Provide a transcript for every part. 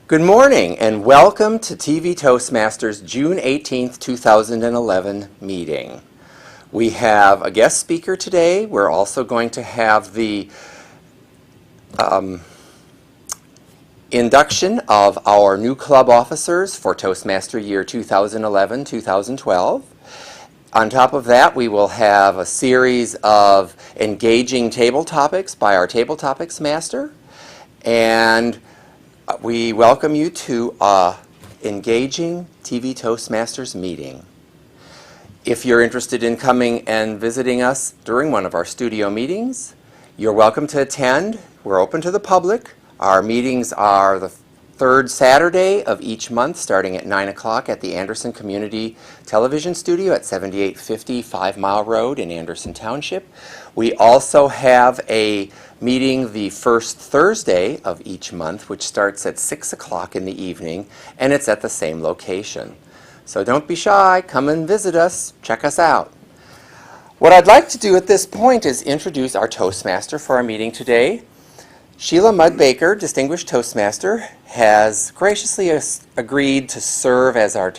Good morning and welcome to TV Toastmasters June 18th, 2011 meeting. We have a guest speaker today. We're also going to have the induction of our new club officers for Toastmaster year 2011-2012. On top of that, we will have a series of engaging table topics by our Tabletopics master. And we welcome you to an engaging TV Toastmasters meeting. If you're interested in coming and visiting us during one of our studio meetings, you're welcome to attend. We're open to the public. Our meetings are the third Saturday of each month, starting at 9 o'clock at the Anderson Community Television Studio at 7850 5 Mile Road in Anderson Township. We also have a meeting the first Thursday of each month, which starts at 6 o'clock in the evening, and it's at the same location. So don't be shy, come and visit us, check us out. What I'd like to do at this point is introduce our Toastmaster for our meeting today. Sheila Mudbaker, Distinguished Toastmaster, has graciously agreed to serve as our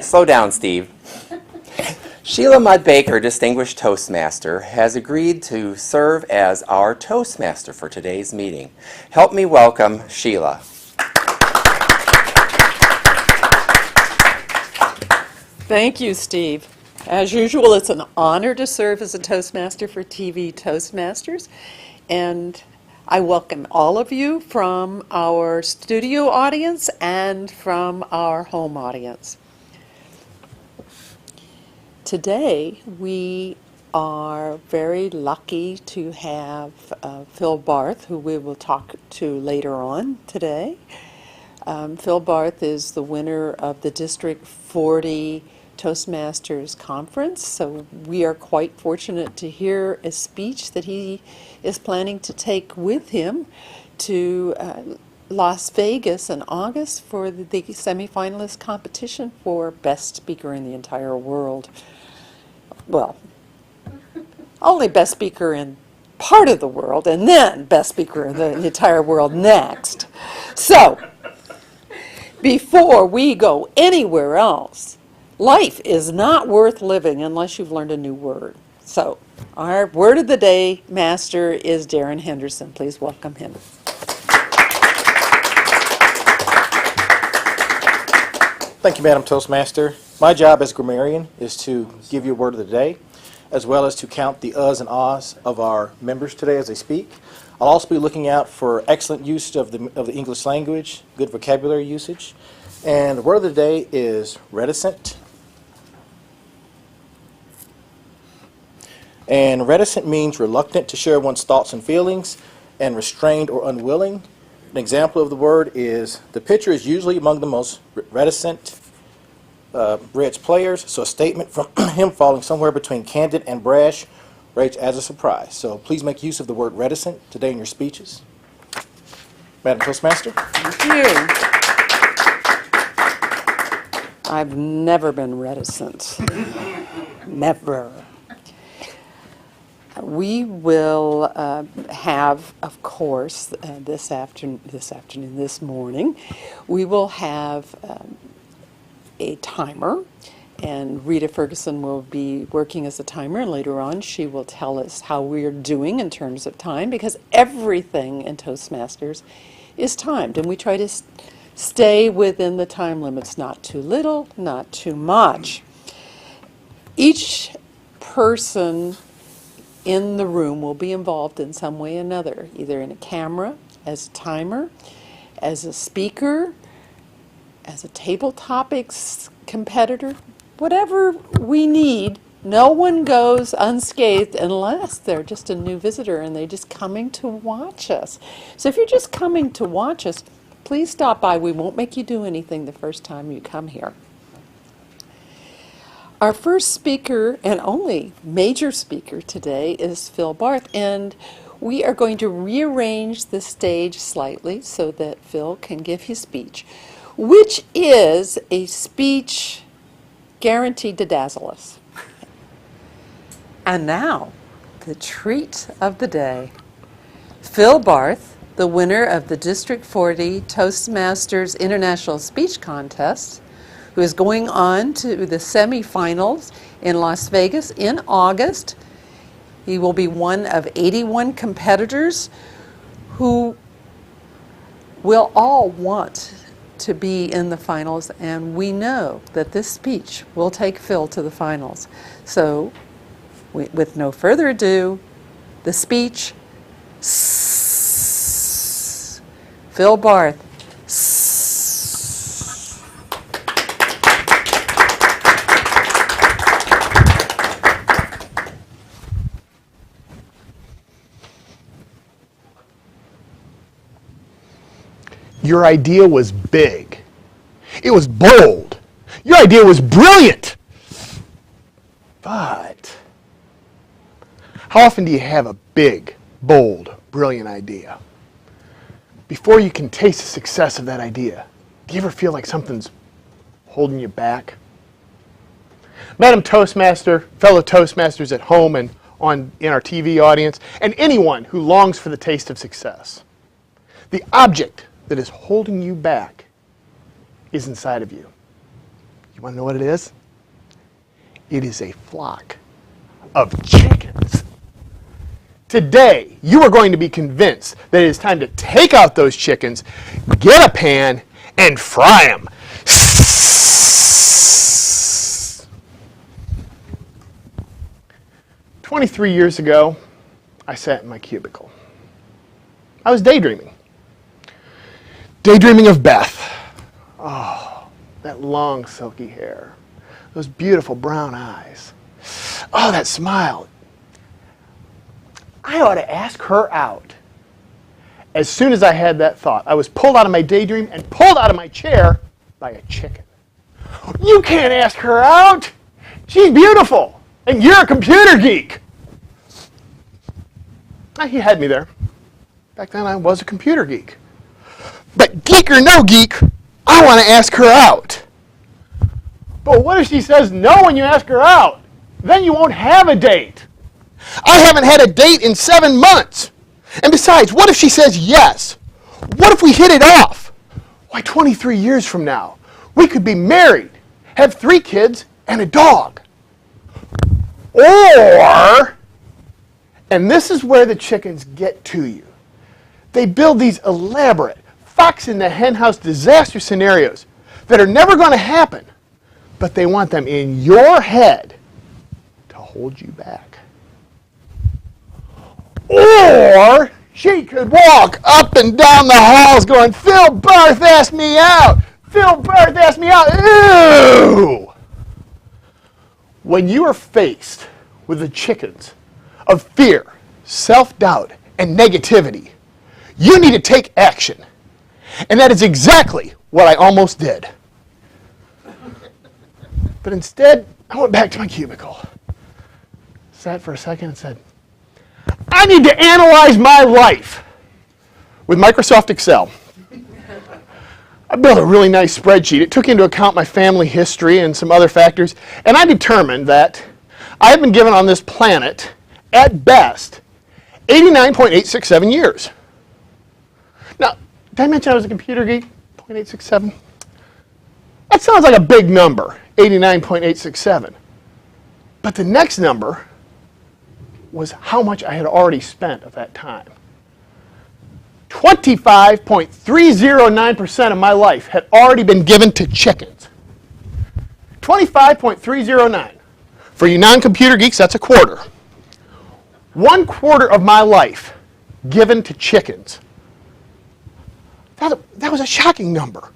slow down, Steve. Sheila Mudbaker, Distinguished Toastmaster, has agreed to serve as our Toastmaster for today's meeting. Help me welcome Sheila. Thank you, Steve. As usual, it's an honor to serve as a Toastmaster for TV Toastmasters, and I welcome all of you from our studio audience and from our home audience. Today, we are very lucky to have Phil Barth, who we will talk to later on today. Phil Barth is the winner of the District 40 Toastmasters Conference, so we are quite fortunate to hear a speech that he is planning to take with him to Las Vegas in August for the semifinalist competition for Best Speaker in the entire world. Well, only Best Speaker in part of the world, and then Best Speaker in the entire world next. So, before we go anywhere else, life is not worth living unless you've learned a new word. So, our word of the day master is Darren Henderson. Please welcome him. Thank you, Madam Toastmaster. My job as grammarian is to give you a word of the day, as well as to count the uhs and ahs of our members today as they speak. I'll also be looking out for excellent use of the English language, good vocabulary usage. And the word of the day is reticent. And reticent means reluctant to share one's thoughts and feelings, and restrained or unwilling. An example of the word is, the pitcher is usually among the most reticent Reds players, so a statement from him falling somewhere between candid and brash rates as a surprise. So please make use of the word reticent today in your speeches. Madam Toastmaster. Thank you. I've never been reticent. Never. We will have, of course, this morning, we will have a timer, and Rita Ferguson will be working as a timer, and later on she will tell us how we are doing in terms of time, because everything in Toastmasters is timed, and we try to stay within the time limits, not too little, not too much. Each person in the room will be involved in some way or another, either in a camera, as a timer, as a speaker, as a Tabletopics competitor, whatever we need. No one goes unscathed unless they're just a new visitor and they're just coming to watch us. So if you're just coming to watch us, please stop by. We won't make you do anything the first time you come here. Our first speaker and only major speaker today is Phil Barth, and we are going to rearrange the stage slightly so that Phil can give his speech, which is a speech guaranteed to dazzle us. And now, the treat of the day. Phil Barth, the winner of the District 40 Toastmasters International Speech Contest, who is going on to the semifinals in Las Vegas in August. He will be one of 81 competitors who will all want to be in the finals, and we know that this speech will take Phil to the finals. So, with no further ado, the speech, Phil Barth. Your idea was big. It was bold. Your idea was brilliant. But how often do you have a big, bold, brilliant idea? Before you can taste the success of that idea, do you ever feel like something's holding you back? Madam Toastmaster, fellow Toastmasters at home and in our TV audience, and anyone who longs for the taste of success, the object that is holding you back is inside of you. You want to know what it is? It is a flock of chickens. Today, you are going to be convinced that it is time to take out those chickens, get a pan, and fry them. 23 years ago, I sat in my cubicle. I was daydreaming. Daydreaming of Beth. Oh, that long silky hair. Those beautiful brown eyes. Oh, that smile. I ought to ask her out. As soon as I had that thought, I was pulled out of my daydream and pulled out of my chair by a chicken. You can't ask her out. She's beautiful, and you're a computer geek. He had me there. Back then I was a computer geek. But geek or no geek, I want to ask her out. But what if she says no when you ask her out? Then you won't have a date. I haven't had a date in 7 months. And besides, what if she says yes? What if we hit it off? Why, 23 years from now, we could be married, have 3 kids, and a dog. Or, and this is where the chickens get to you, they build these elaborate fox in the henhouse disaster scenarios that are never going to happen, but they want them in your head to hold you back. Or she could walk up and down the halls going, Phil Barth asked me out. Phil Barth asked me out. Ew! When you are faced with the chickens of fear, self-doubt, and negativity, you need to take action. And that is exactly what I almost did. But instead, I went back to my cubicle, sat for a second and said, I need to analyze my life with Microsoft Excel. I built a really nice spreadsheet. It took into account my family history and some other factors, and I determined that I have been given on this planet, at best, 89.867 years. Now, did I mention I was a computer geek? 0.867? That sounds like a big number, 89.867. But the next number was how much I had already spent at that time. 25.309% of my life had already been given to chickens. 25.309. For you non-computer geeks, that's a quarter. 1/4 of my life given to chickens. That was a shocking number.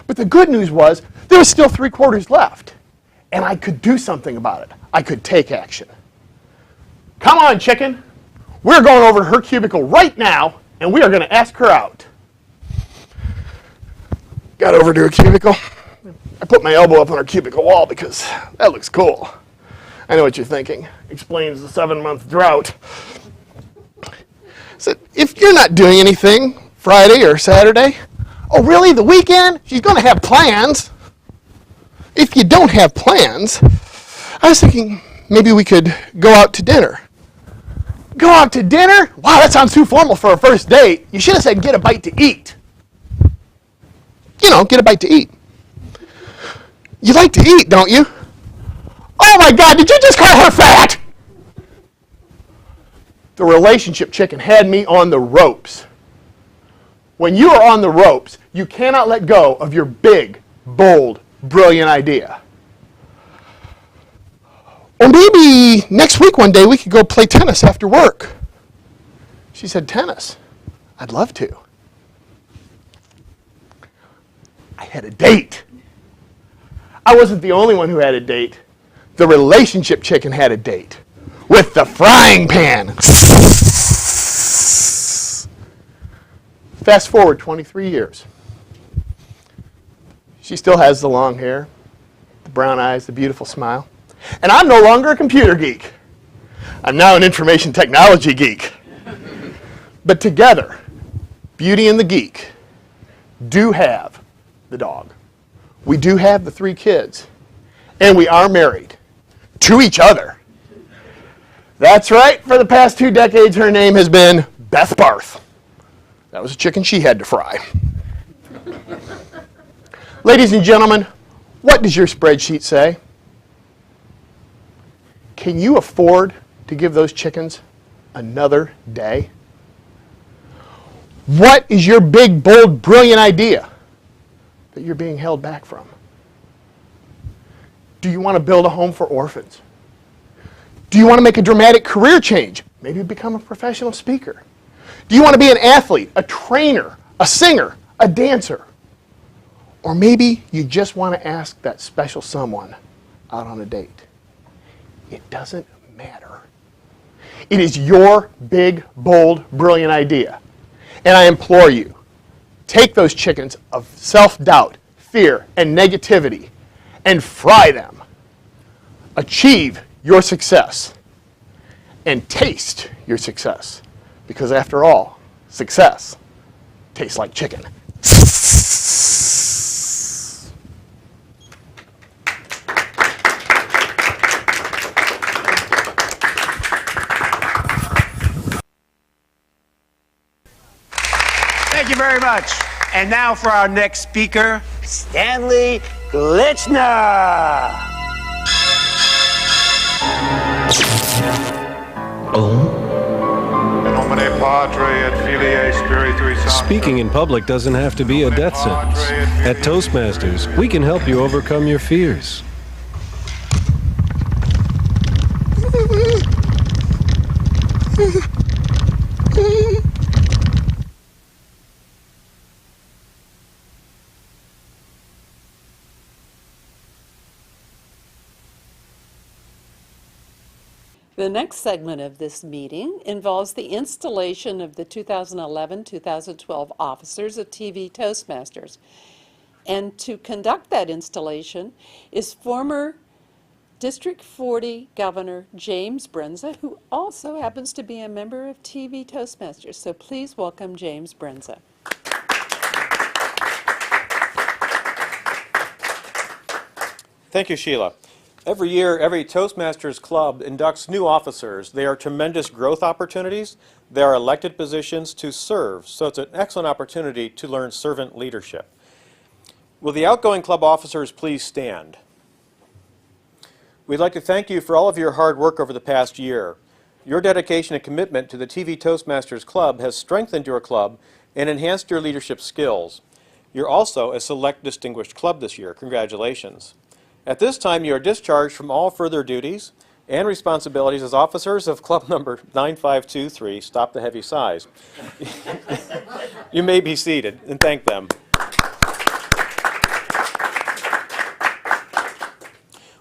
But the good news was there was still 3/4 left. And I could do something about it. I could take action. Come on, chicken. We're going over to her cubicle right now, and we are going to ask her out. Got over to her cubicle. I put my elbow up on her cubicle wall because that looks cool. I know what you're thinking. Explains the 7-month drought. So if you're not doing anything Friday or Saturday, oh really, the weekend? She's going to have plans. If you don't have plans, I was thinking maybe we could go out to dinner. Go out to dinner? Wow, that sounds too formal for a first date. You should have said get a bite to eat. You know, get a bite to eat. You like to eat, don't you? Oh my God, did you just call her fat? The relationship chicken had me on the ropes. When you are on the ropes, you cannot let go of your big, bold, brilliant idea. Or maybe next week one day we could go play tennis after work. She said, tennis? I'd love to. I had a date. I wasn't the only one who had a date. The relationship chicken had a date with the frying pan. Fast forward 23 years. She still has the long hair, the brown eyes, the beautiful smile. And I'm no longer a computer geek. I'm now an information technology geek. But together, Beauty and the Geek do have the dog. We do have the 3 kids. And we are married to each other. That's right. For the past 2 decades, her name has been Beth Barth. That was a chicken she had to fry. Ladies and gentlemen, what does your spreadsheet say? Can you afford to give those chickens another day? What is your big, bold, brilliant idea that you're being held back from? Do you want to build a home for orphans? Do you want to make a dramatic career change? Maybe become a professional speaker. Do you want to be an athlete, a trainer, a singer, a dancer? Or maybe you just want to ask that special someone out on a date. It doesn't matter. It is your big, bold, brilliant idea. And I implore you, take those chickens of self-doubt, fear, and negativity and fry them. Achieve your success and taste your success. Because after all, success tastes like chicken. Thank you very much. And now for our next speaker, Stanley Glitchner. Speaking in public doesn't have to be a death sentence. At Toastmasters, we can help you overcome your fears. The next segment of this meeting involves the installation of the 2011-2012 officers of TV Toastmasters. And to conduct that installation is former District 40 Governor James Brenza, who also happens to be a member of TV Toastmasters. So please welcome James Brenza. Thank you, Sheila. Every year, every Toastmasters club inducts new officers. They are tremendous growth opportunities. They are elected positions to serve, so it's an excellent opportunity to learn servant leadership. Will the outgoing club officers please stand? We'd like to thank you for all of your hard work over the past year. Your dedication and commitment to the TV Toastmasters Club has strengthened your club and enhanced your leadership skills. You're also a select distinguished club this year. Congratulations. At this time, you are discharged from all further duties and responsibilities as officers of club number 9523, Stop the Heavy Sighs. You may be seated and thank them.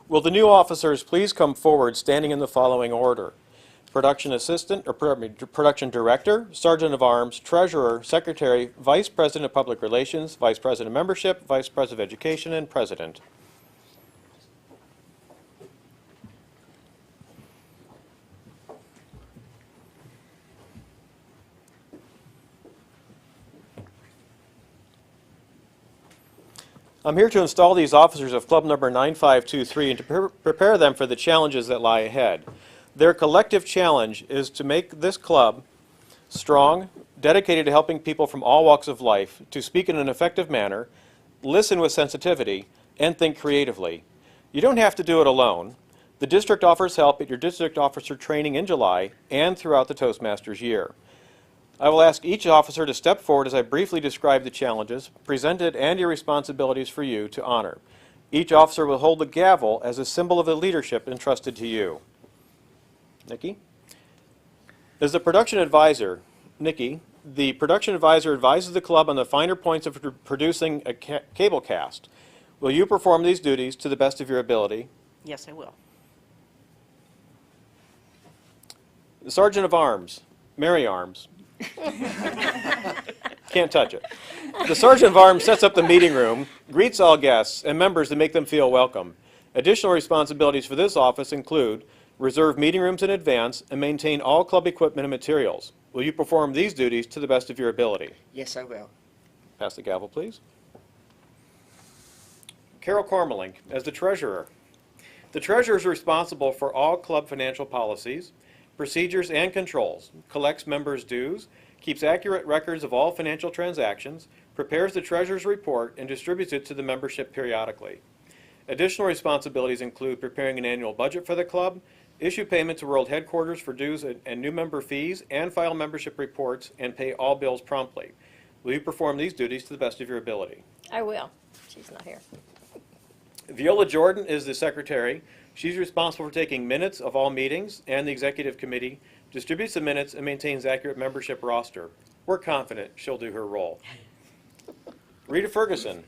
Will the new officers please come forward standing in the following order? Production Assistant, or Production Director, Sergeant of Arms, Treasurer, Secretary, Vice President of Public Relations, Vice President of Membership, Vice President of Education, and President. I'm here to install these officers of club number 9523 and to prepare them for the challenges that lie ahead. Their collective challenge is to make this club strong, dedicated to helping people from all walks of life to speak in an effective manner, listen with sensitivity, and think creatively. You don't have to do it alone. The district offers help at your district officer training in July and throughout the Toastmasters year. I will ask each officer to step forward as I briefly describe the challenges presented and your responsibilities for you to honor. Each officer will hold the gavel as a symbol of the leadership entrusted to you. Nikki? As the production advisor, Nikki, the production advisor advises the club on the finer points of producing a cable cast. Will you perform these duties to the best of your ability? Yes, I will. The Sergeant of Arms, Mary Arms. Can't touch it. The Sergeant of Arms sets up the meeting room, greets all guests and members to make them feel welcome. Additional responsibilities for this office include reserve meeting rooms in advance and maintain all club equipment and materials. Will you perform these duties to the best of your ability? Yes, I will. Pass the gavel, please. Carol Kormelink, as the treasurer. The treasurer is responsible for all club financial policies, procedures, and controls, collects members' dues, keeps accurate records of all financial transactions, prepares the treasurer's report, and distributes it to the membership periodically. Additional responsibilities include preparing an annual budget for the club, issue payment to world headquarters for dues and new member fees, and file membership reports and pay all bills promptly. Will you perform these duties to the best of your ability? I will. She's not here. Viola Jordan is the secretary. She's responsible for taking minutes of all meetings and the executive committee, distributes the minutes, and maintains accurate membership roster. We're confident she'll do her role. Rita Ferguson,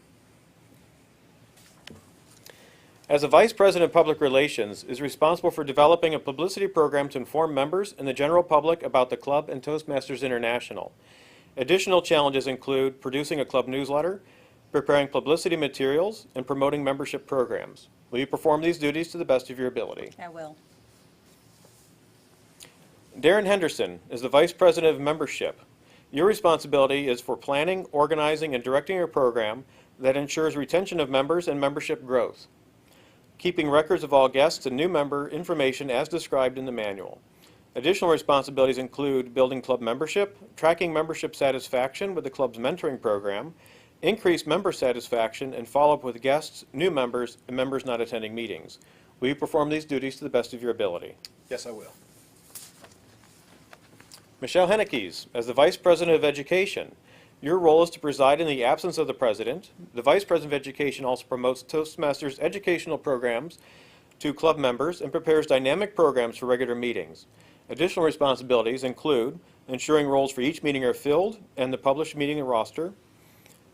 as a vice president of public relations, is responsible for developing a publicity program to inform members and the general public about the club and Toastmasters International. Additional challenges include producing a club newsletter, preparing publicity materials, and promoting membership programs. Will you perform these duties to the best of your ability? I will. Darren Henderson is the Vice President of Membership. Your responsibility is for planning, organizing, and directing a program that ensures retention of members and membership growth, keeping records of all guests and new member information as described in the manual. Additional responsibilities include building club membership, tracking membership satisfaction with the club's mentoring program, increase member satisfaction, and follow up with guests, new members, and members not attending meetings. Will you perform these duties to the best of your ability? Yes, I will. Michelle Hennickes, as the Vice President of Education, your role is to preside in the absence of the President. The Vice President of Education also promotes Toastmasters educational programs to club members and prepares dynamic programs for regular meetings. Additional responsibilities include ensuring roles for each meeting are filled and the published meeting roster,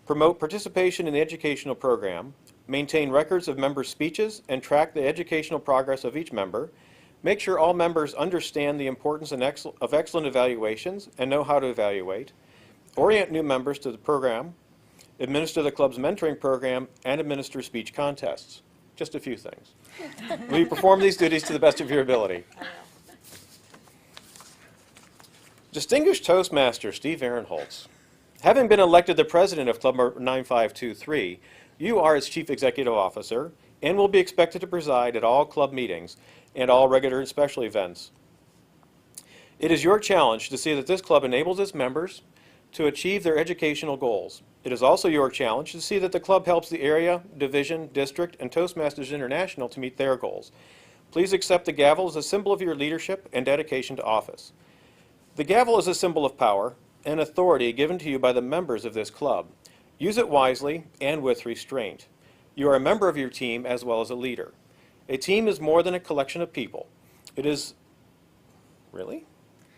promote participation in the educational program, maintain records of members' speeches, and track the educational progress of each member, make sure all members understand the importance of excellent evaluations and know how to evaluate, orient new members to the program, administer the club's mentoring program, and administer speech contests. Just a few things. Will you perform these duties to the best of your ability? I will. Distinguished Toastmaster Steve Ehrenholtz, having been elected the president of Club 9523, you are its chief executive officer and will be expected to preside at all club meetings and all regular and special events. It is your challenge to see that this club enables its members to achieve their educational goals. It is also your challenge to see that the club helps the area, division, district, and Toastmasters International to meet their goals. Please accept the gavel as a symbol of your leadership and dedication to office. The gavel is a symbol of power and authority given to you by the members of this club. Use it wisely and with restraint. You are a member of your team as well as a leader. A team is more than a collection of people. It is... Really?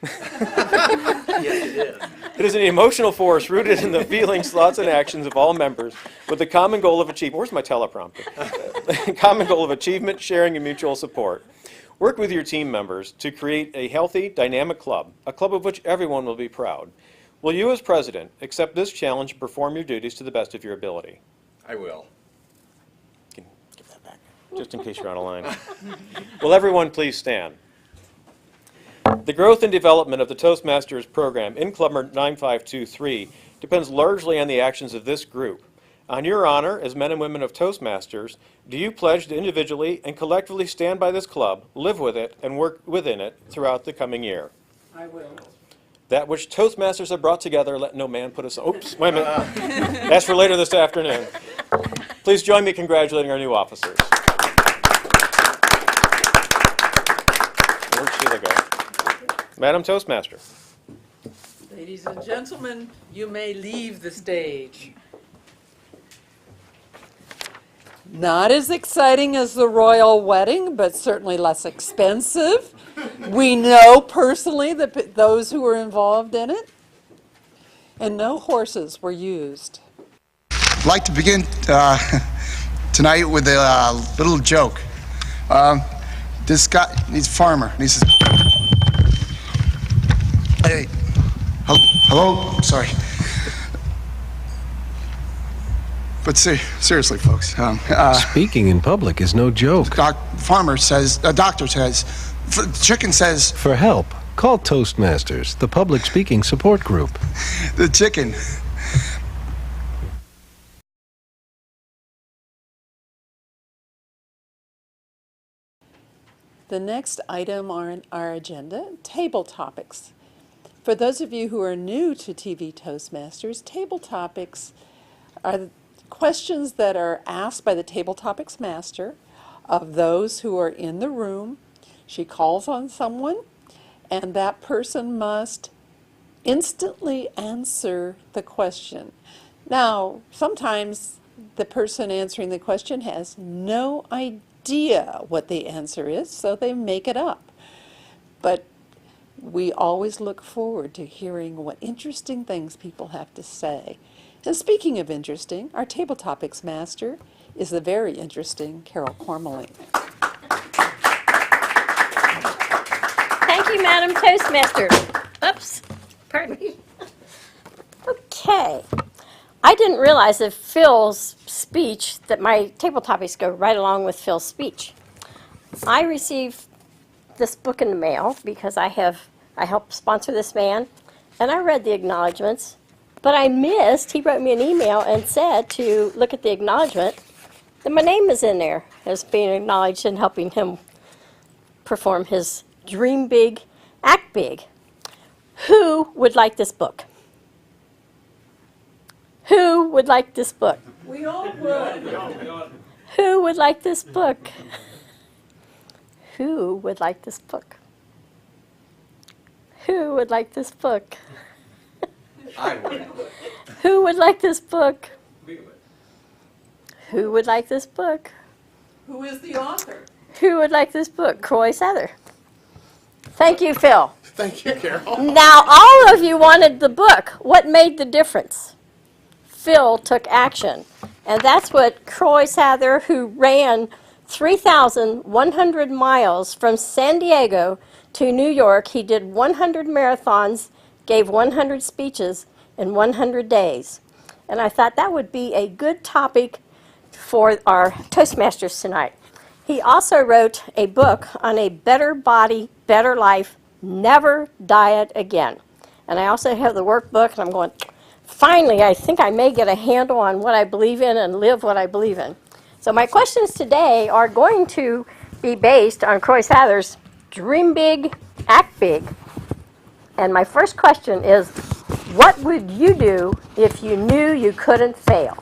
Yes, it is. It is an emotional force rooted in the feelings, thoughts, and actions of all members with the common goal of achievement. Where's my teleprompter? Common goal of achievement, sharing, and mutual support. Work with your team members to create a healthy, dynamic club, a club of which everyone will be proud. Will you, as president, accept this challenge and perform your duties to the best of your ability? I will. Give that back, just in case you're out of line. Will everyone please stand? The growth and development of the Toastmasters program in Club 9523 depends largely on the actions of this group. On your honor, as men and women of Toastmasters, do you pledge to individually and collectively stand by this club, live with it, and work within it throughout the coming year? I will. That which Toastmasters have brought together, let no man put aside. Oops, wait a minute. That's for later this afternoon. Please join me in congratulating our new officers. Where'd Sheila go? Madam Toastmaster. Ladies and gentlemen, you may leave the stage. Not as exciting as the royal wedding, but certainly less expensive. We know personally those who were involved in it, and no horses were used. I'd like to begin tonight with a little joke. This guy, he's a farmer, and he says, "Hey, hello, sorry." But seriously, folks. Speaking in public is no joke. Farmer says, doctor says, chicken says. For help, call Toastmasters, the public speaking support group. The chicken. The next item on our agenda, table topics. For those of you who are new to TV Toastmasters, table topics are questions that are asked by the Table Topics master of those who are in the room. She calls on someone, and that person must instantly answer the question. Now, sometimes the person answering the question has no idea what the answer is, so they make it up. But we always look forward to hearing what interesting things people have to say. And speaking of interesting, our Table Topics master is the very interesting Carol Kormelink. Thank you, Madam Toastmaster. Oops, pardon me. Okay. I didn't realize that Phil's speech, that my table topics go right along with Phil's speech. I received this book in the mail because I helped sponsor this man, and I read the acknowledgments. But I missed, he wrote me an email and said to look at the acknowledgement, that my name is in there as being acknowledged and helping him perform his Dream Big, Act Big. Who would like this book? Who would like this book? We all would. Who would like this book? Who would like this book? Who would like this book? I would. Who would like this book? We would. Who would like this book? Who is the author? Who would like this book? Croy Sather. Thank you, Phil. Thank you, Carol. Now, all of you wanted the book. What made the difference? Phil took action. And that's what Croy Sather, who ran 3,100 miles from San Diego to New York, he did 100 marathons, gave 100 speeches in 100 days. And I thought that would be a good topic for our Toastmasters tonight. He also wrote a book on a better body, better life, never diet again. And I also have the workbook, and I'm going, finally, I think I may get a handle on what I believe in and live what I believe in. So my questions today are going to be based on Croy Sather's Dream Big, Act Big. And my first question is, what would you do if you knew you couldn't fail?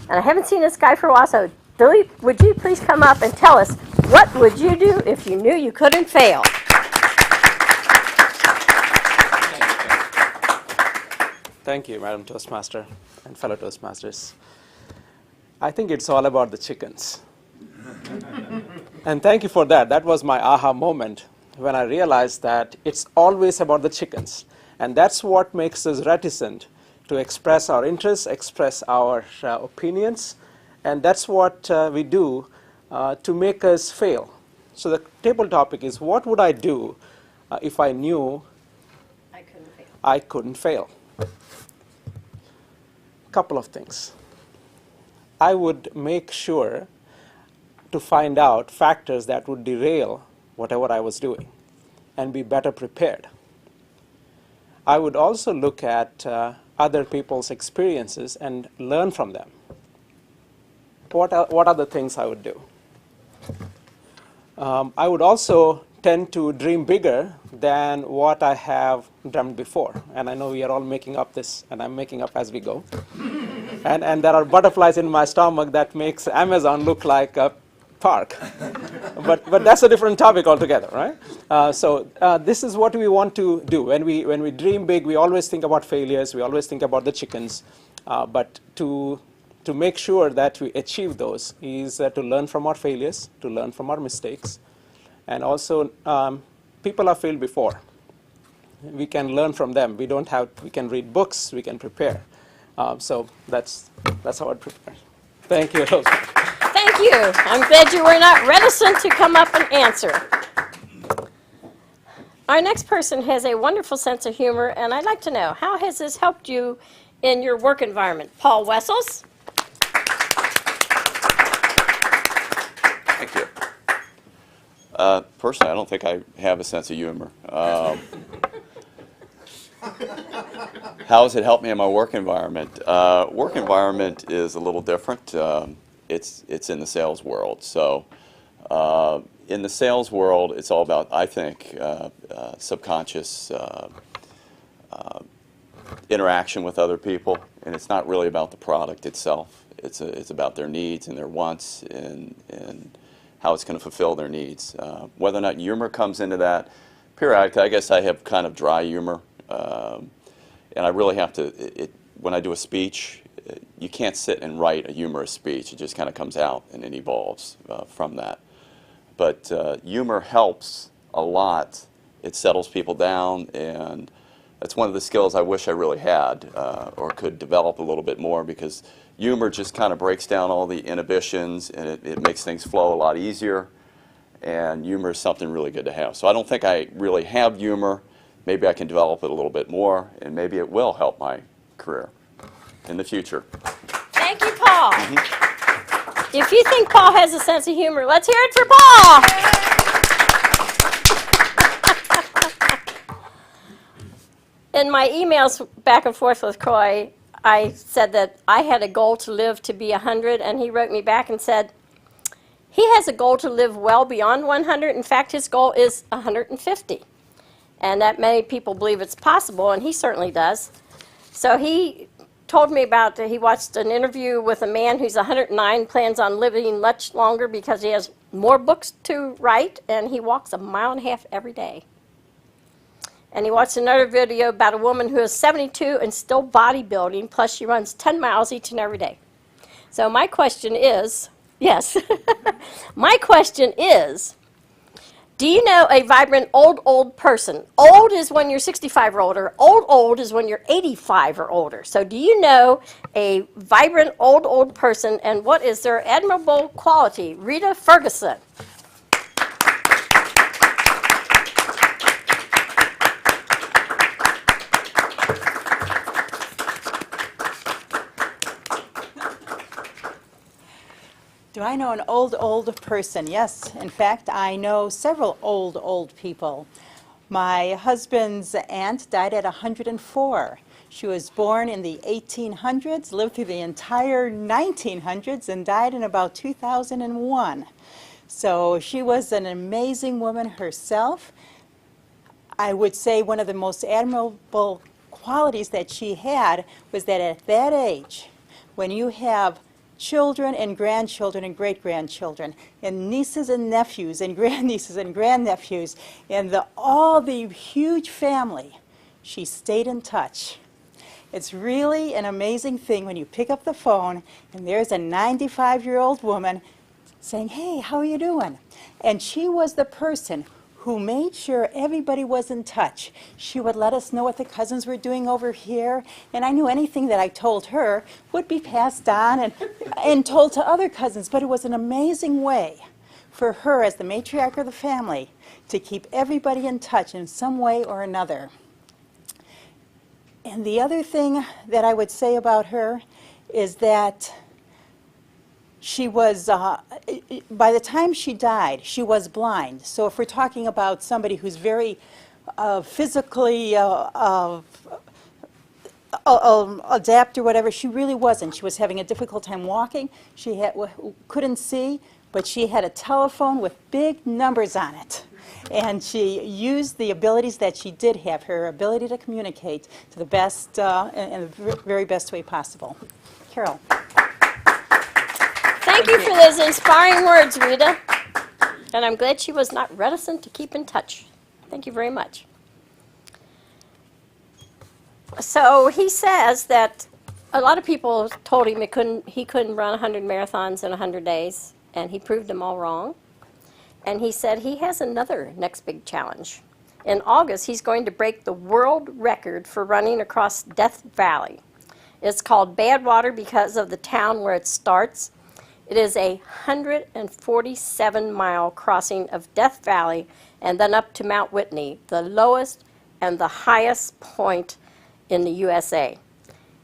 And I haven't seen this guy for a while, so Billy, would you please come up and tell us, what would you do if you knew you couldn't fail? Thank you, Madam Toastmaster and fellow Toastmasters. I think it's all about the chickens. And thank you for that. That was my aha moment when I realized that it's always about the chickens. And that's what makes us reticent to express our interests, express our opinions. And that's what we do to make us fail. So the table topic is, what would I do if I knew I couldn't fail? Couple of things. I would make sure to find out factors that would derail whatever I was doing and be better prepared. I would also look at other people's experiences and learn from them. what are the things I would do? I would also tend to dream bigger than what I have dreamt before. And I know we are all making up this, and I'm making up as we go. And there are butterflies in my stomach that makes Amazon look like a park. but that's a different topic altogether, right? So this is what we want to do. When we dream big, we always think about failures. We always think about the chickens. But to make sure that we achieve those is to learn from our failures, to learn from our mistakes. And also, people have failed before. We can learn from them. We can read books, we can prepare. So that's how I'd prepare. Thank you. Thank you. I'm glad you were not reticent to come up and answer. Our next person has a wonderful sense of humor, and I'd like to know, how has this helped you in your work environment? Paul Wessels. Thank you. Personally, I don't think I have a sense of humor. How has it helped me in my work environment? Work environment is a little different. It's in the sales world. So in the sales world, it's all about, I think, subconscious interaction with other people, and it's not really about the product itself. It's about their needs and their wants and how it's going to fulfill their needs. Whether or not humor comes into that, periodically, I guess I have kind of dry humor, and I really have to, when I do a speech, you can't sit and write a humorous speech. It just kind of comes out and it evolves from that. But humor helps a lot. It settles people down, and that's one of the skills I wish I really had or could develop a little bit more, because humor just kind of breaks down all the inhibitions, and it makes things flow a lot easier, and humor is something really good to have. So I don't think I really have humor. Maybe I can develop it a little bit more, and maybe it will help my career in the future. Thank you, Paul. If you think Paul has a sense of humor, let's hear it for Paul. In my emails back and forth with Croy, I said that I had a goal to live to be 100, and he wrote me back and said he has a goal to live well beyond 100. In fact, his goal is 150. And that many people believe it's possible, and he certainly does. So he told me about, he watched an interview with a man who's 109, plans on living much longer because he has more books to write, and he walks 1.5 miles every day. And he watched another video about a woman who is 72 and still bodybuilding, plus she runs 10 miles each and every day. So my question is, yes, my question is, do you know a vibrant old person? Old is when you're 65 or older. Old is when you're 85 or older. So do you know a vibrant old person, and what is their admirable quality? Rita Ferguson. Do I know an old person? Yes. In fact, I know several old people. My husband's aunt died at 104. She was born in the 1800s, lived through the entire 1900s, and died in about 2001. So she was an amazing woman herself. I would say one of the most admirable qualities that she had was that at that age, when you have children and grandchildren and great-grandchildren and nieces and nephews and grandnieces and grandnephews and all the huge family, she stayed in touch. It's really an amazing thing when you pick up the phone and there's a 95-year-old woman saying, "Hey, how are you doing?" And she was the person who made sure everybody was in touch. She would let us know what the cousins were doing over here, and I knew anything that I told her would be passed on and told to other cousins. But it was an amazing way for her, as the matriarch of the family, to keep everybody in touch in some way or another. And the other thing that I would say about her is that she was, by the time she died, she was blind. So if we're talking about somebody who's very physically adapt or whatever. She really wasn't. She was having a difficult time walking. She couldn't see, but she had a telephone with big numbers on it. And she used the abilities that she did have, her ability to communicate to the best, in the very best way possible. Carol. Thank you for those inspiring words, Rita. And I'm glad she was not reticent to keep in touch. Thank you very much. So he says that a lot of people told him he couldn't run 100 marathons in 100 days, and he proved them all wrong. And he said he has another next big challenge. In August, he's going to break the world record for running across Death Valley. It's called Badwater because of the town where it starts. It is a 147-mile crossing of Death Valley and then up to Mount Whitney, the lowest and the highest point in the USA.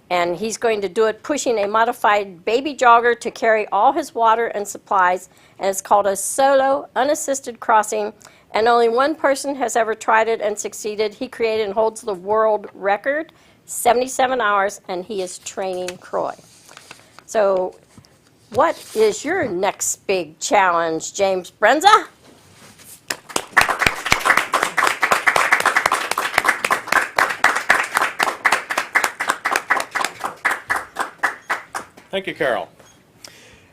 And he's going to do it pushing a modified baby jogger to carry all his water and supplies, and it's called a solo, unassisted crossing, and only one person has ever tried it and succeeded. He created and holds the world record, 77 hours, and he is training Croy. So what is your next big challenge, James Brenza? Thank you, Carol.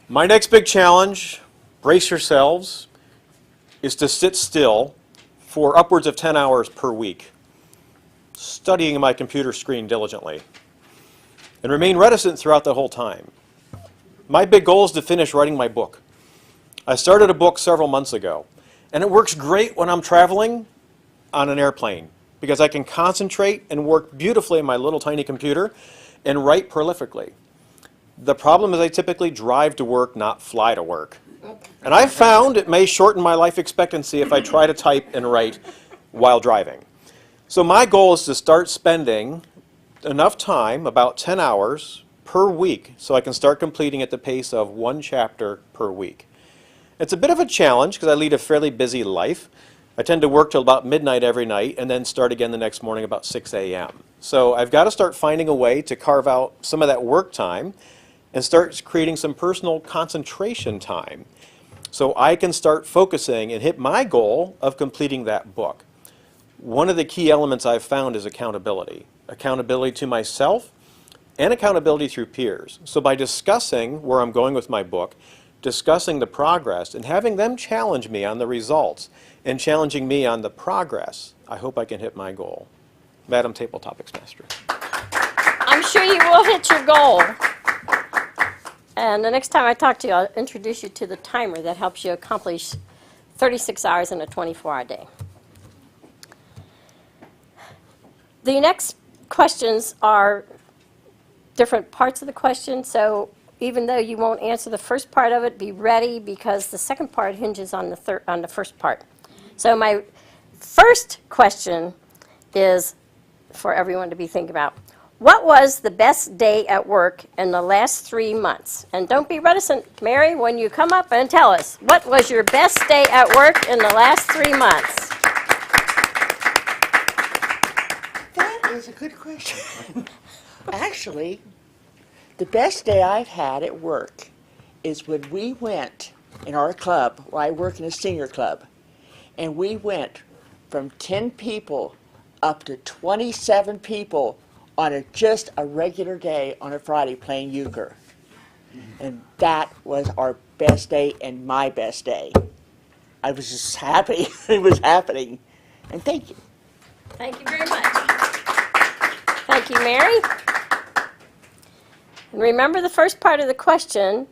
My next big challenge, brace yourselves, is to sit still for upwards of 10 hours per week, studying my computer screen diligently, and remain reticent throughout the whole time. My big goal is to finish writing my book. I started a book several months ago, and it works great when I'm traveling on an airplane because I can concentrate and work beautifully on my little tiny computer and write prolifically. The problem is I typically drive to work, not fly to work. And I've found it may shorten my life expectancy if I try to type and write while driving. So my goal is to start spending enough time, about 10 hours per week, so I can start completing at the pace of 1 chapter per week. It's a bit of a challenge because I lead a fairly busy life. I tend to work till about midnight every night and then start again the next morning about 6 a.m. So I've got to start finding a way to carve out some of that work time and start creating some personal concentration time so I can start focusing and hit my goal of completing that book. One of the key elements I've found is accountability. Accountability to myself and accountability through peers. So by discussing where I'm going with my book, discussing the progress, and having them challenge me on the results and challenging me on the progress, I hope I can hit my goal. Madam Tabletopics Master. I'm sure you will hit your goal. And the next time I talk to you, I'll introduce you to the timer that helps you accomplish 36 hours in a 24-hour day. The next questions are different parts of the question, so even though you won't answer the first part of it, be ready because the second part hinges on the first part. So my first question is for everyone to be thinking about. What was the best day at work in the last 3 months? And don't be reticent, Mary, when you come up and tell us, what was your best day at work in the last 3 months? That is a good question. Actually, the best day I've had at work is when we went in our club, where I work in a senior club, and we went from 10 people up to 27 people on just a regular day on a Friday playing euchre. And that was our best day and my best day. I was just happy it was happening. And thank you. Thank you very much. Thank you, Mary. And remember the first part of the question.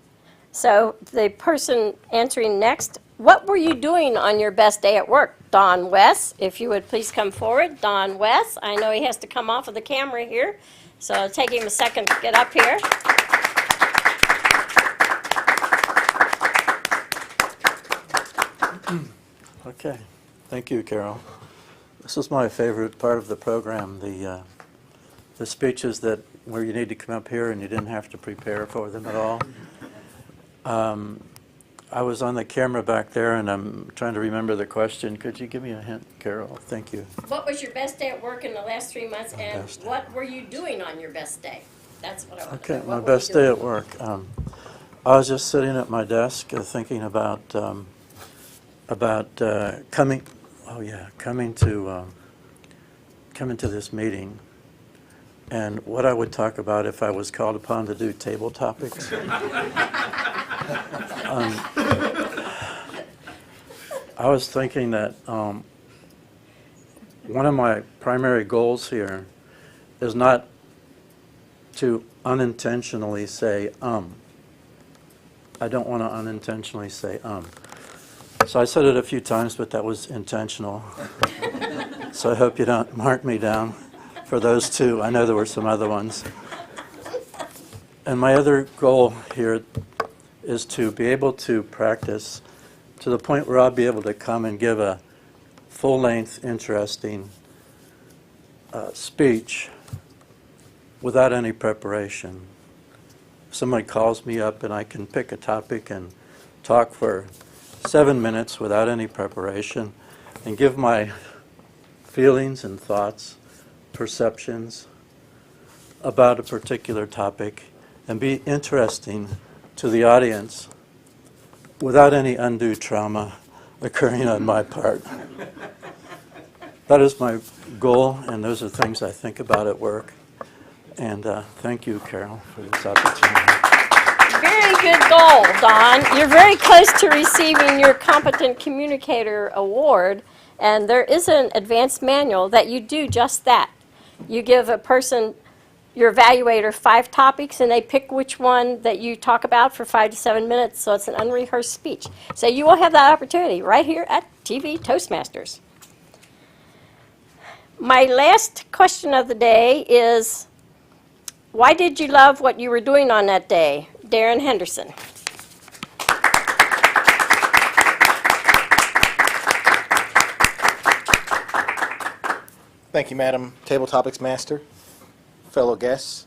So the person answering next, what were you doing on your best day at work? Don West, if you would please come forward. Don West, I know he has to come off of the camera here, so it'll take him a second to get up here. Okay, thank you, Carol. This is my favorite part of the program, the speeches where you need to come up here and you didn't have to prepare for them at all. I was on the camera back there, and I'm trying to remember the question. Could you give me a hint, Carol? Thank you. What was your best day at work in the last 3 months, and Best day. what were you doing on your best day? That's what I want to Okay, know. my What were you best day doing? at work. I was just sitting at my desk thinking about coming. Oh yeah, coming to this meeting, and what I would talk about if I was called upon to do table topics. I was thinking that one of my primary goals here is not to unintentionally say I don't want to unintentionally say So I said it a few times, but that was intentional. So I hope you don't mark me down for those two. I know there were some other ones. And my other goal here is to be able to practice to the point where I'll be able to come and give a full-length, interesting speech without any preparation. Somebody calls me up and I can pick a topic and talk for 7 minutes without any preparation and give my feelings and thoughts, perceptions about a particular topic and be interesting to the audience without any undue trauma occurring on my part. That is my goal, and those are things I think about at work. And thank you, Carol, for this opportunity. Very good goal, Don. You're very close to receiving your Competent Communicator Award, and there is an advanced manual that you do just that. You give a person, your evaluator, 5 topics, and they pick which one that you talk about for 5 to 7 minutes, so it's an unrehearsed speech. So you will have that opportunity right here at TV Toastmasters. My last question of the day is, why did you love what you were doing on that day? Darren Henderson. Thank you, Madam Tabletopics Master, fellow guests.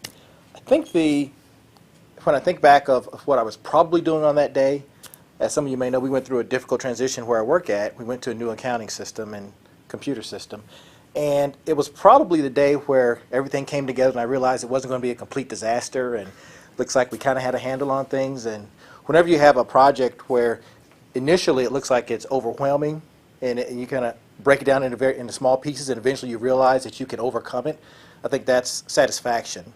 When I think back of what I was probably doing on that day, as some of you may know, we went through a difficult transition where I work at. We went to a new accounting system and computer system. And it was probably the day where everything came together and I realized it wasn't going to be a complete disaster and looks like we kind of had a handle on things. And whenever you have a project where initially it looks like it's overwhelming and you kind of break it down into small pieces and eventually you realize that you can overcome it, I think that's satisfaction.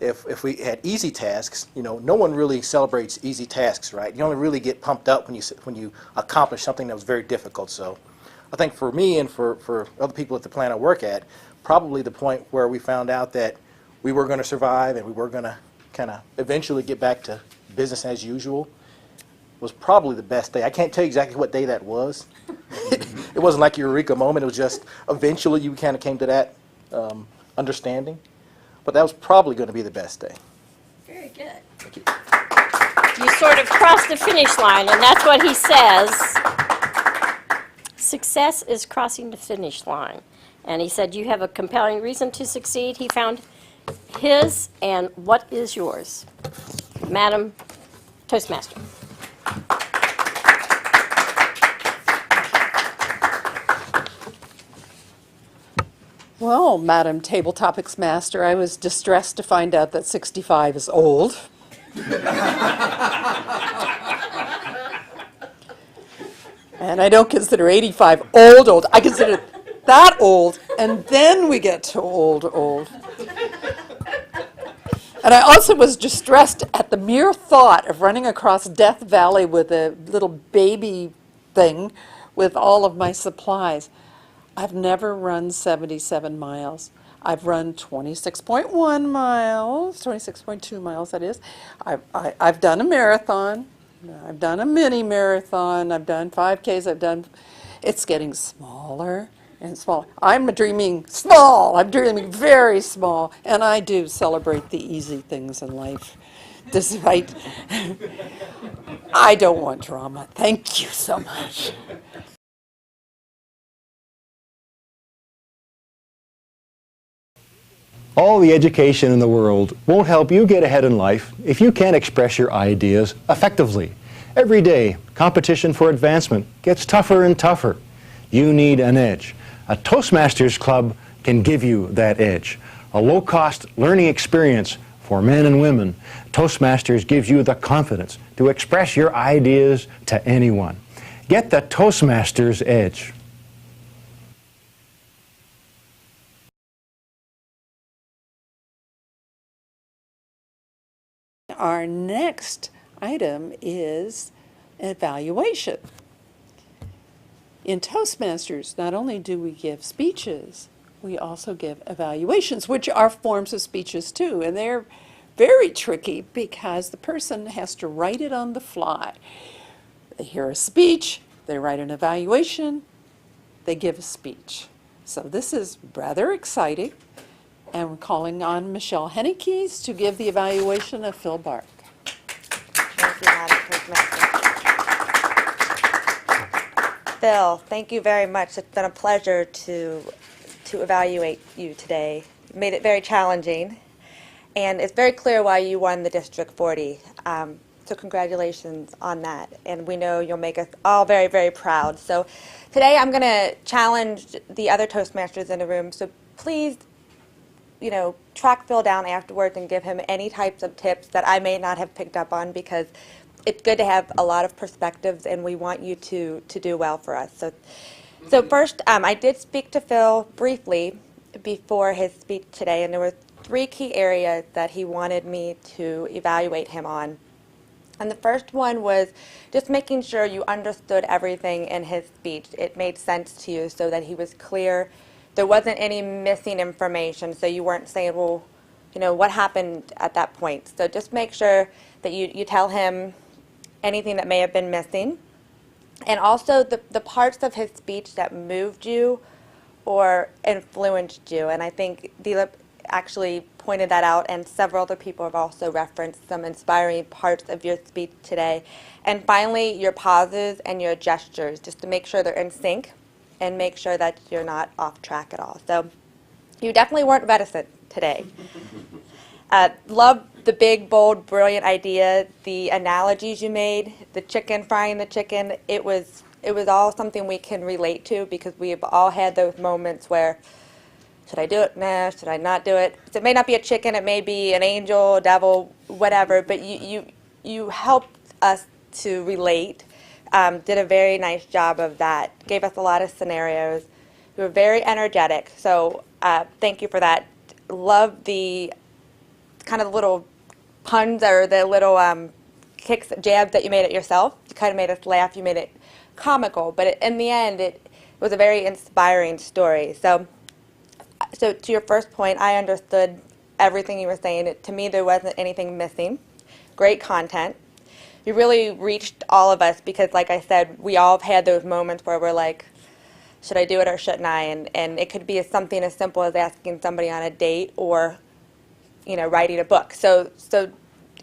If we had easy tasks, no one really celebrates easy tasks, right? You only really get pumped up when you accomplish something that was very difficult. So I think for me and for other people at the plant I work at, probably the point where we found out that we were going to survive and we were going to kind of eventually get back to business as usual was probably the best day. I can't tell you exactly what day that was. It wasn't like a eureka moment. It was just eventually you kind of came to that understanding. But that was probably going to be the best day. Very good. Thank you. You sort of crossed the finish line, and that's what he says. Success is crossing the finish line. And he said you have a compelling reason to succeed. He found his, and what is yours? Madam Toastmaster. Well, Madam Tabletopics Master, I was distressed to find out that 65 is old. And I don't consider 85 old. I consider that old, and then we get to old. And I also was distressed at the mere thought of running across Death Valley with a little baby thing with all of my supplies. I've never run 77 miles. I've run 26.1 miles, 26.2 miles that is. I've done a marathon. I've done a mini marathon. I've done 5Ks. It's getting smaller and smaller. I'm dreaming small. I'm dreaming very small. And I do celebrate the easy things in life. Despite, I don't want drama. Thank you so much. All the education in the world won't help you get ahead in life if you can't express your ideas effectively. Every day, competition for advancement gets tougher and tougher. You need an edge. A Toastmasters Club can give you that edge. A low-cost learning experience for men and women. Toastmasters gives you the confidence to express your ideas to anyone. Get the Toastmasters edge. Our next item is evaluation. In Toastmasters, not only do we give speeches, we also give evaluations, which are forms of speeches too, and they're very tricky because the person has to write it on the fly. They hear a speech, they write an evaluation, they give a speech. So this is rather exciting, and we're calling on Michelle Hennickes to give the evaluation of Phil Barth. Thank you, Madam Toastmaster. Phil, thank you very much. It's been a pleasure to evaluate you today. You made it very challenging, and it's very clear why you won the District 40. So congratulations on that, and we know you'll make us all very, very proud. So today I'm going to challenge the other Toastmasters in the room, so please, track Phil down afterwards and give him any types of tips that I may not have picked up on, because it's good to have a lot of perspectives, and we want you to do well for us. So first, I did speak to Phil briefly before his speech today, and there were 3 key areas that he wanted me to evaluate him on. And the first one was just making sure you understood everything in his speech. It made sense to you so that he was clear. There wasn't any missing information, so you weren't saying, well, what happened at that point. So just make sure that you tell him anything that may have been missing. And also the parts of his speech that moved you or influenced you. And I think Dilip actually pointed that out, and several other people have also referenced some inspiring parts of your speech today. And finally, your pauses and your gestures, just to make sure they're in sync and make sure that you're not off track at all. So you definitely weren't reticent today. Love the big, bold, brilliant idea, the analogies you made, the chicken, frying the chicken. It was all something we can relate to, because we've all had those moments where, should I do it? Nah, should I not do it? So it may not be a chicken, it may be an angel, a devil, whatever, but you helped us to relate. Did a very nice job of that. Gave us a lot of scenarios. You were very energetic, so thank you for that. Love the kind of little puns or the little kicks, jabs that you made at yourself. You kind of made us laugh. You made it comical, but in the end, it was a very inspiring story. So to your first point, I understood everything you were saying. To me, there wasn't anything missing. Great content. You really reached all of us, because, like I said, we all have had those moments where we're like, should I do it or shouldn't I? And it could be something as simple as asking somebody on a date, or writing a book. So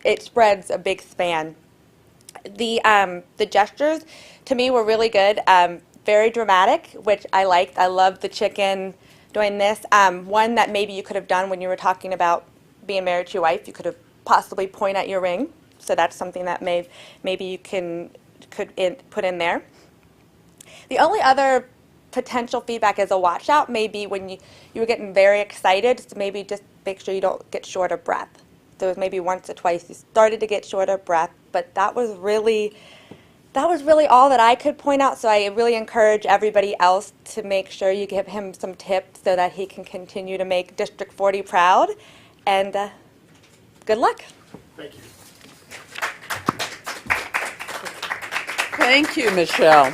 it spreads a big span. The gestures, to me, were really good. Very dramatic, which I liked. I loved the chicken doing this. One that maybe you could have done when you were talking about being married to your wife, you could have possibly point at your ring. So that's something that maybe you could put in there. The only other potential feedback as a watch out may be when you were getting very excited, so maybe just make sure you don't get short of breath. There was maybe once or twice you started to get short of breath, but that was really all that I could point out. So I really encourage everybody else to make sure you give him some tips so that he can continue to make District 40 proud. And good luck. Thank you. Thank you, Michelle.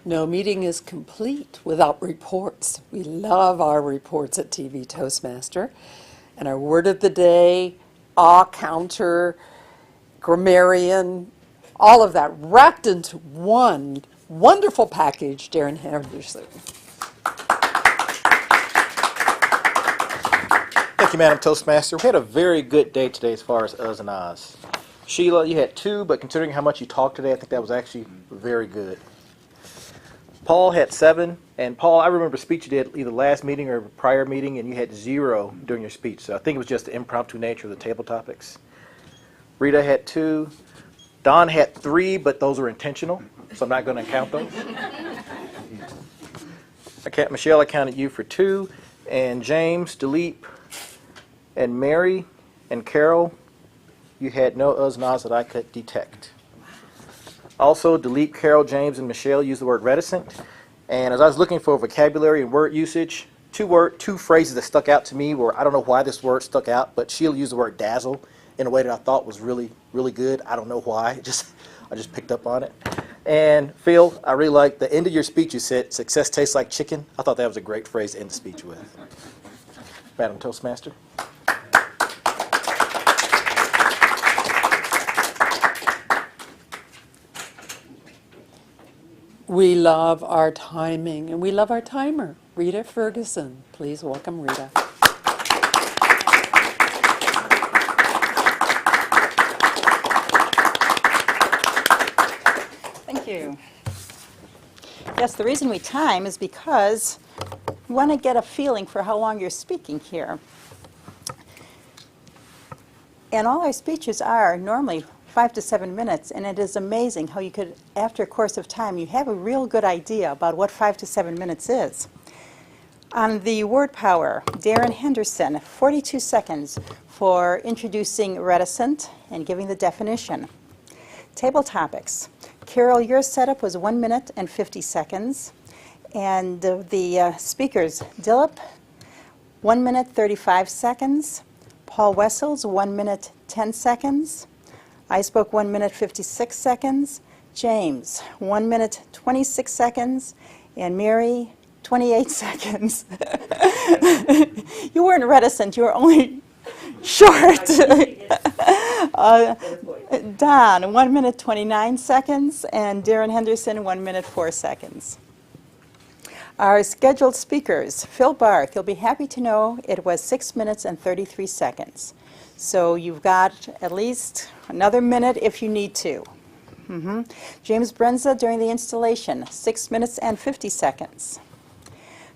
No meeting is complete without reports. We love our reports at TV Toastmaster. And our word of the day, awe counter, grammarian, all of that wrapped into one wonderful package. Darren Henderson. Thank you, Madam Toastmaster. We had a very good day today as far as uhs and ahs. Sheila, you had 2, but considering how much you talked today, I think that was actually very good. Paul had 7, and Paul, I remember a speech you did either last meeting or prior meeting, and you had 0 during your speech. So I think it was just the impromptu nature of the table topics. Rita had 2. Don had 3, but those were intentional, so I'm not going to count those. Michelle, I counted you for 2. And James, Dilip, and Mary, and Carol, you had no uhs, nods that I could detect. Also, Dilip, Carol, James, and Michelle used the word reticent. And as I was looking for vocabulary and word usage, 2 phrases that stuck out to me were, I don't know why this word stuck out, but Sheila used the word dazzle in a way that I thought was really, really good. I don't know why. I just picked up on it. And Phil, I really liked the end of your speech. You said, "Success tastes like chicken." I thought that was a great phrase to end the speech with. Madam Toastmaster. We love our timing, and we love our timer. Rita Ferguson. Please welcome Rita. Thank you. Yes, the reason we time is because we want to get a feeling for how long you're speaking here. And all our speeches are normally 5 to 7 minutes, and it is amazing how you could, after a course of time, you have a real good idea about what 5 to 7 minutes is. On the word power, Darren Henderson, 42 seconds for introducing reticent and giving the definition. Table topics. Carol, your setup was 1 minute and 50 seconds. And the speakers, Dilip, 1 minute 35 seconds. Paul Wessels, 1 minute 10 seconds. I spoke 1 minute 56 seconds. James, 1 minute 26 seconds. And Mary, 28 seconds. You weren't reticent, you were only short. Don, 1 minute 29 seconds. And Darren Henderson, 1 minute 4 seconds. Our scheduled speakers, Phil Barth, you'll be happy to know it was 6 minutes and 33 seconds. So you've got at least another minute if you need to. James Brenza during the installation, 6 minutes and 50 seconds.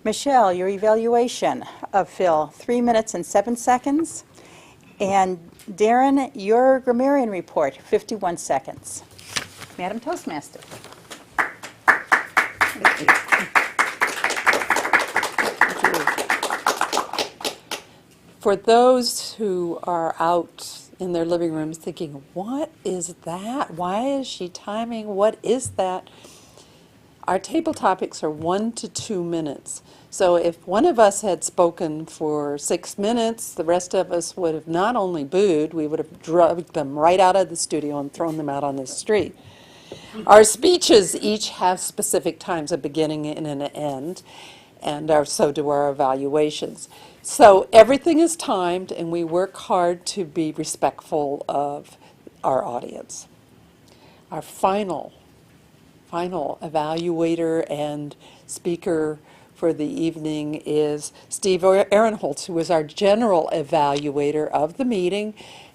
Michelle, your evaluation of Phil, 3 minutes and 7 seconds. And Darren, your grammarian report, 51 seconds. Madam Toastmaster. Thank you. For those who are out in their living rooms thinking, what is that? Why is she timing? What is that? Our table topics are 1 to 2 minutes. So if one of us had spoken for 6 minutes, the rest of us would have not only booed, we would have drugged them right out of the studio and thrown them out on the street. Our speeches each have specific times, a beginning and an end, and so do our evaluations. So everything is timed, and we work hard to be respectful of our audience. Our final evaluator and speaker for the evening is Steve Ehrenholtz, who is our general evaluator of the meeting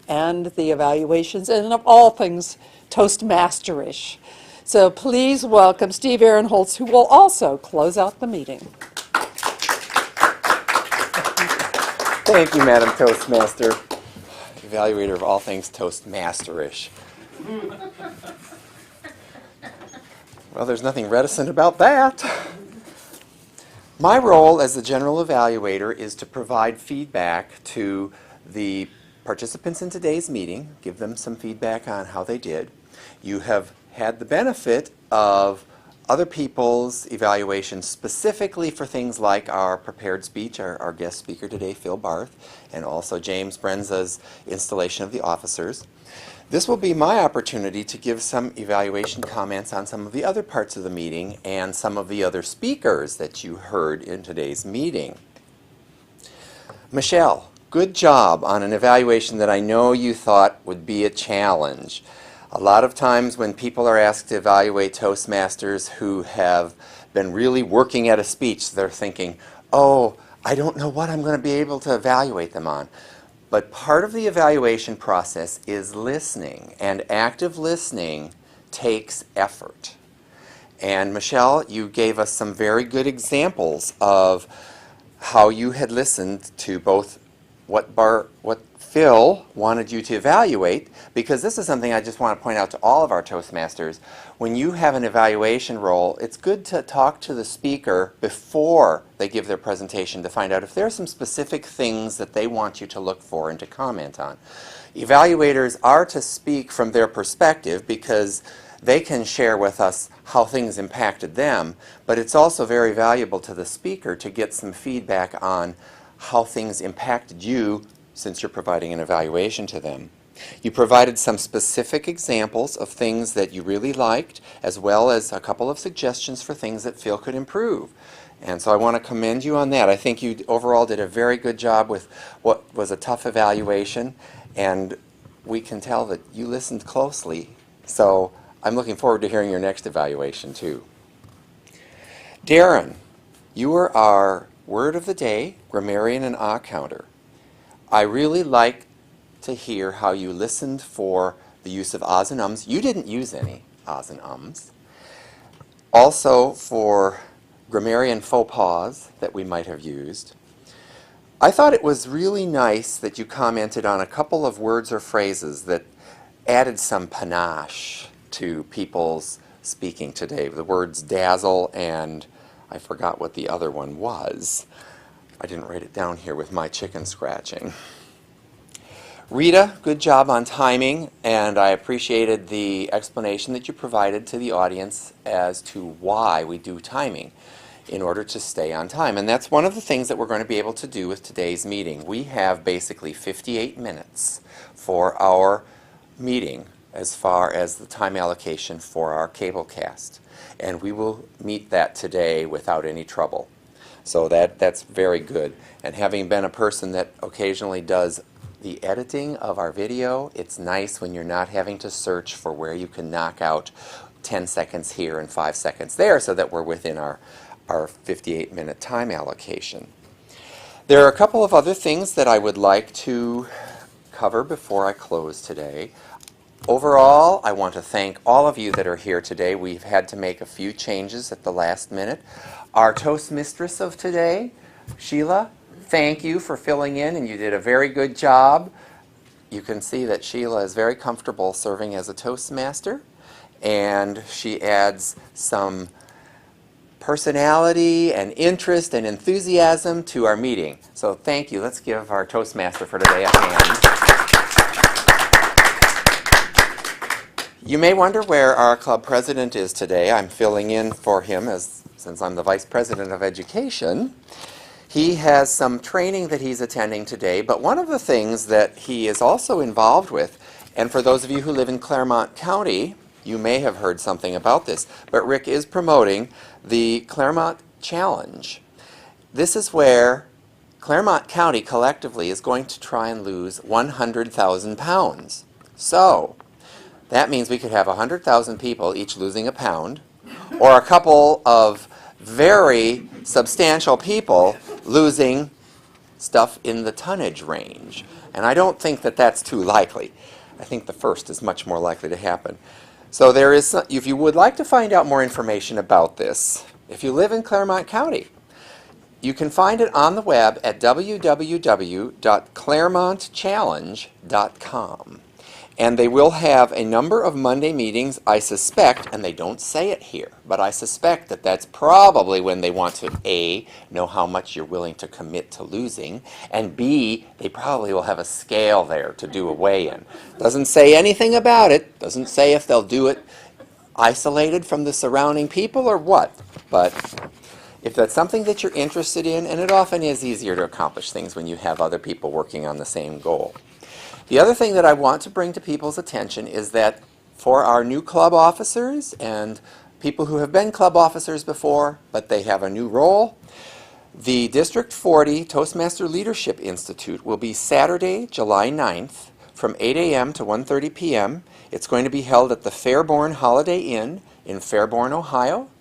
and the evaluations and of all things Toastmasterish. So please welcome Steve Ehrenholtz, who will also close out the meeting. Thank you, Madam Toastmaster. Evaluator of all things Toastmasterish. Well, there's nothing reticent about that. My role as the general evaluator is to provide feedback to the participants in today's meeting, give them some feedback on how they did. You have had the benefit of other people's evaluations specifically for things like our prepared speech, our guest speaker today, Phil Barth, and also James Brenza's installation of the officers. This will be my opportunity to give some evaluation comments on some of the other parts of the meeting and some of the other speakers that you heard in today's meeting. Michelle, good job on an evaluation that I know you thought would be a challenge. A lot of times when people are asked to evaluate Toastmasters who have been really working at a speech, they're thinking, oh, I don't know what I'm going to be able to evaluate them on. But part of the evaluation process is listening, and active listening takes effort. And Michelle, you gave us some very good examples of how you had listened to both what Phil wanted you to evaluate, because this is something I just want to point out to all of our Toastmasters. When you have an evaluation role, it's good to talk to the speaker before they give their presentation to find out if there are some specific things that they want you to look for and to comment on. Evaluators are to speak from their perspective because they can share with us how things impacted them, but it's also very valuable to the speaker to get some feedback on how things impacted you since you're providing an evaluation to them. You provided some specific examples of things that you really liked, as well as a couple of suggestions for things that Phil could improve. And so I want to commend you on that. I think you overall did a very good job with what was a tough evaluation, and we can tell that you listened closely. So I'm looking forward to hearing your next evaluation too. Darren, you were our word of the day, grammarian and counter. I really like to hear how you listened for the use of ahs and ums. You didn't use any ahs and ums. Also for grammarian faux pas that we might have used. I thought it was really nice that you commented on a couple of words or phrases that added some panache to people's speaking today. The words dazzle and I forgot what the other one was. I didn't write it down here with my chicken scratching. Rita, good job on timing, and I appreciated the explanation that you provided to the audience as to why we do timing in order to stay on time. And that's one of the things that we're going to be able to do with today's meeting. We have basically 58 minutes for our meeting as far as the time allocation for our cablecast. And we will meet that today without any trouble. So that's very good. And having been a person that occasionally does the editing of our video, it's nice when you're not having to search for where you can knock out 10 seconds here and 5 seconds there so that we're within our 58-minute time allocation. There are a couple of other things that I would like to cover before I close today. Overall, I want to thank all of you that are here today. We've had to make a few changes at the last minute. Our Toastmistress of today, Sheila, thank you for filling in, and you did a very good job. You can see that Sheila is very comfortable serving as a Toastmaster, and she adds some personality and interest and enthusiasm to our meeting. So thank you. Let's give our Toastmaster for today a hand. You may wonder where our club president is today. I'm filling in for him since I'm the vice president of education. He has some training that he's attending today, but one of the things that he is also involved with, and for those of you who live in Claremont County, you may have heard something about this, but Rick is promoting the Claremont Challenge. This is where Claremont County collectively is going to try and lose 100,000 pounds. So that means we could have 100,000 people each losing a pound, or a couple of very substantial people losing stuff in the tonnage range. And I don't think that that's too likely. I think the first is much more likely to happen. So there is, if you would like to find out more information about this, if you live in Claremont County, you can find it on the web at www.claremontchallenge.com. And they will have a number of Monday meetings, I suspect, and they don't say it here, but I suspect that that's probably when they want to, A, know how much you're willing to commit to losing, and B, they probably will have a scale there to do a weigh-in. Doesn't say anything about it, doesn't say if they'll do it isolated from the surrounding people or what, but if that's something that you're interested in, and it often is easier to accomplish things when you have other people working on the same goal. The other thing that I want to bring to people's attention is that for our new club officers and people who have been club officers before, but they have a new role, the District 40 Toastmaster Leadership Institute will be Saturday, July 9th from 8 a.m. to 1:30 p.m. It's going to be held at the Fairborn Holiday Inn in Fairborn, Ohio.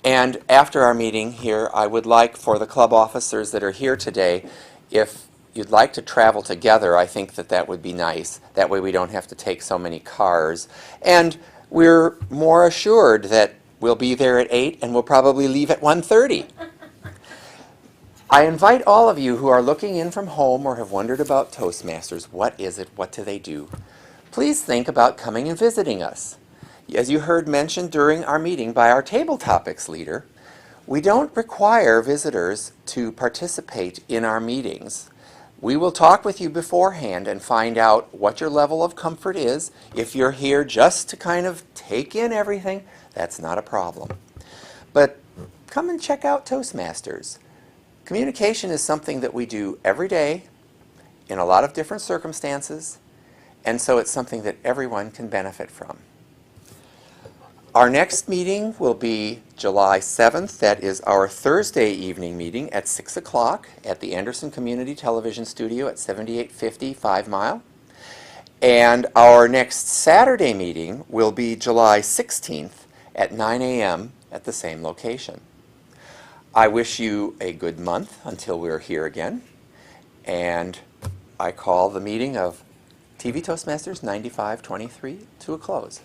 And after our meeting here, I would like for the club officers that are here today, if you'd like to travel together, I think that that would be nice. That way we don't have to take so many cars. And we're more assured that we'll be there at 8 and we'll probably leave at 1:30. I invite all of you who are looking in from home or have wondered about Toastmasters, what is it, what do they do? Please think about coming and visiting us. As you heard mentioned during our meeting by our Tabletopics leader, we don't require visitors to participate in our meetings. We will talk with you beforehand and find out what your level of comfort is. If you're here just to kind of take in everything, that's not a problem. But come and check out Toastmasters. Communication is something that we do every day in a lot of different circumstances, and so it's something that everyone can benefit from. Our next meeting will be July 7th. That is our Thursday evening meeting at 6 o'clock at the Anderson Community Television Studio at 7850 5 Mile. And our next Saturday meeting will be July 16th at 9 a.m. at the same location. I wish you a good month until we're here again, and I call the meeting of TV Toastmasters 9523 to a close.